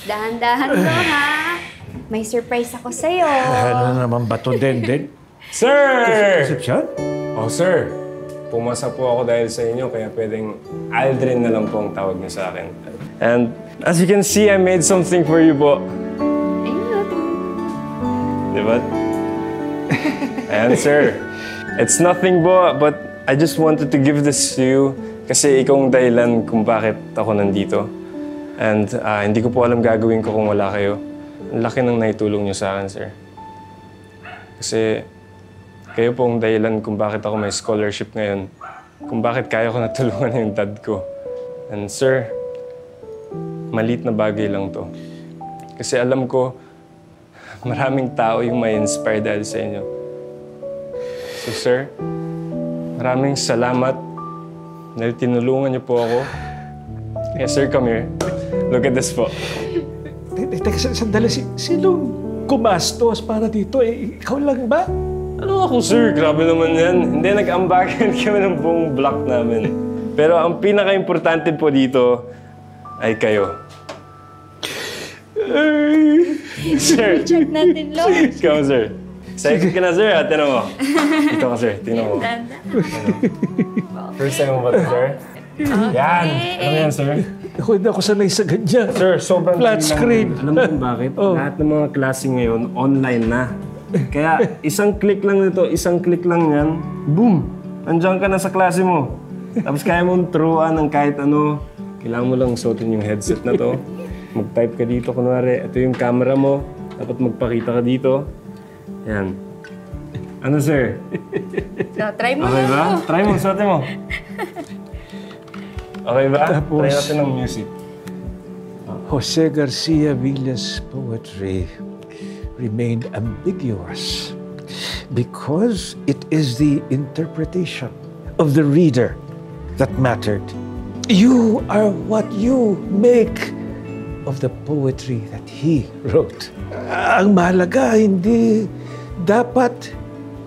Dahan-dahan to, ha? May surprise ako sa'yo. Ano naman ba ito, Den? Sir! Resepsyon? Oh, sir. Pumasa po ako dahil sa inyo, kaya pwedeng Aldrin na lang po ang tawag niyo sa akin. And as you can see, I made something for you po. Diba? Ayan, sir. It's nothing po, but I just wanted to give this to you kasi ikaw ang dahilan kung bakit ako nandito. And hindi ko po alam gagawin ko kung wala kayo. Ang laki ng naitulong niyo sa akin, sir. Kasi kayo po ang dahilan kung bakit ako may scholarship ngayon. Kung bakit kaya ko natulungan yung dad ko. And sir, maliit na bagay lang to. Kasi alam ko, maraming tao yung may inspire dahil sa inyo. So sir, maraming salamat dahil tinulungan niyo po ako. Yes sir, come here. Look at this po. Teka, sandali. Sinong gumastos para dito? Ikaw lang ba? Ano ako sir? Grabe naman yan. Hindi, nag-ambagan kami ng buong block namin. Pero ang pinaka-importante po dito ay kayo. Sir. Check natin, Lo. Come, sir. Excited ka na, sir. Tinan mo. Dito ka, sir. Tingnan mo. First time mo ba ito, sir? Yan. Ano yan, sir? Ako hindi ako sanay sa ganyan. Sir, sobrang flat screen. Alam mo kung bakit? Lahat ng mga klase ngayon, online na. Kaya isang click lang nito, isang click lang yan, boom! Andiyan ka na sa klase mo. Tapos kaya mong turuan ng kahit ano. Kailangan mo lang suotin yung headset na to. Mag-type ka dito, kunwari, ito yung camera mo. Dapat magpakita ka dito. Yan. Ano, sir? So, try mo Okay ba? Try mo, suotin mo. Okay ba? Tapos, try natin ng music. Jose Garcia Villa's poetry remained ambiguous because it is the interpretation of the reader that mattered. You are what you make of the poetry that he wrote. Ang mahalaga, hindi dapat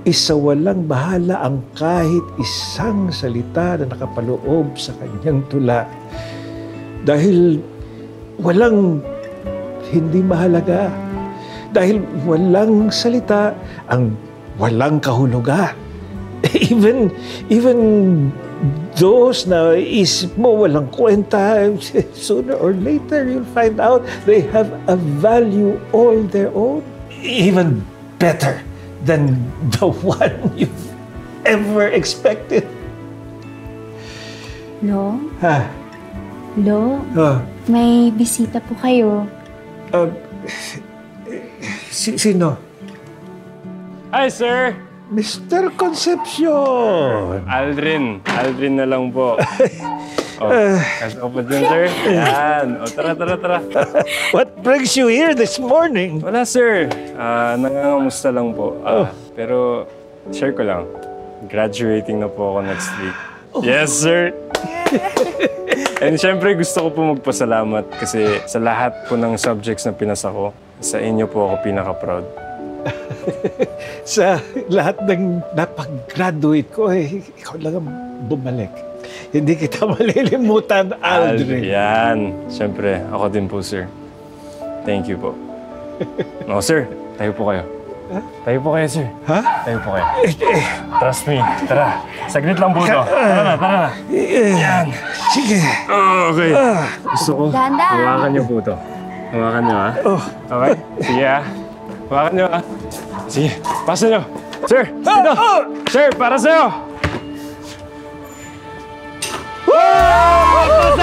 isawalang bahala ang kahit isang salita na nakapaloob sa kanyang tula. Dahil walang hindi mahalaga. Dahil walang salita ang walang kahulugan. Even those na isip mo walang kwenta, sooner or later you'll find out they have a value all their own. Even better than the one you've ever expected. Lo? Ha? Lo? May bisita po kayo. Sino? Hi, sir! Mr. Concepcion! Aldrin. Aldrin na lang po. Kasi ko pa dyan, sir. Yan. Tara. What brings you here this morning? Wala, sir. Nangangamusta lang po. Pero, share ko lang. Graduating na po ako next week. Yes, sir! And syempre, gusto ko po magpasalamat kasi sa lahat po ng subjects na pinasa ko, sa inyo po ako pinaka-proud. Sa lahat ng napag-graduate ko, ikaw lang ang bumalik. Hindi kita malilimutan, Aldrin. Yan. Siyempre, ako din po, sir. Thank you po. No, sir. Tayo po kayo. Tayo po kayo, sir. Ha? Tayo po kayo. Trust me. Tara. Saglit lang po ito. Tara na. Yan. Sige. Okay. Gusto ko. Hawakan niyo po ito. Hawakan niyo, ha? Okay? Sige, ha? Hawakan niyo, ha? Sige. Pasa niyo. Sir! Dito! Sir, para sa'yo! Wow!